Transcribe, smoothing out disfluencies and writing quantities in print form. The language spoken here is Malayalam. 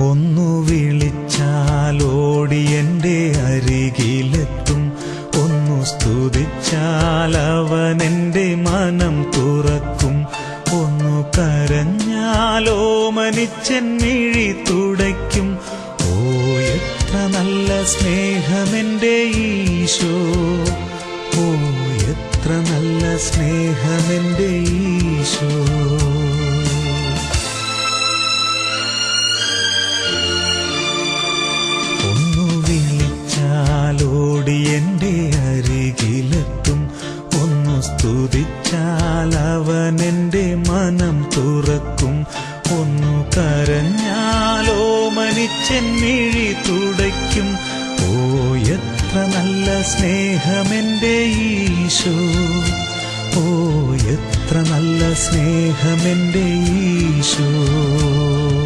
ഒന്നു വിളിച്ചാൽ ഓടി എൻ്റെ അരികിലെത്തും, ഒന്നു സ്തുതിച്ചാൽ അവൻ എൻ്റെ മനം തുറക്കും, ഒന്നു കരഞ്ഞാലോ മനിച്ചൻ മിഴി തുടയ്ക്കും. ഓ എത്ര നല്ല സ്നേഹമെൻ്റെ ഈശോ, ഓ എത്ര നല്ല സ്നേഹമെൻ്റെ ഈശോ. ഒന്നു വിളിച്ചാലോടി എൻ്റെ അരികിലെത്തും, ഒന്നു സ്തുതിച്ചാൽ അവൻ എൻ്റെ മനം തുറക്കും, ഒന്നു കരഞ്ഞാലോ മനിച്ചൻ മിഴി തുടയ്ക്കും. ഓ എത്ര നല്ല സ്നേഹമെൻ്റെ ഈശോ, ഓ എത്ര നല്ല സ്നേഹമെൻ്റെ ഈശോ.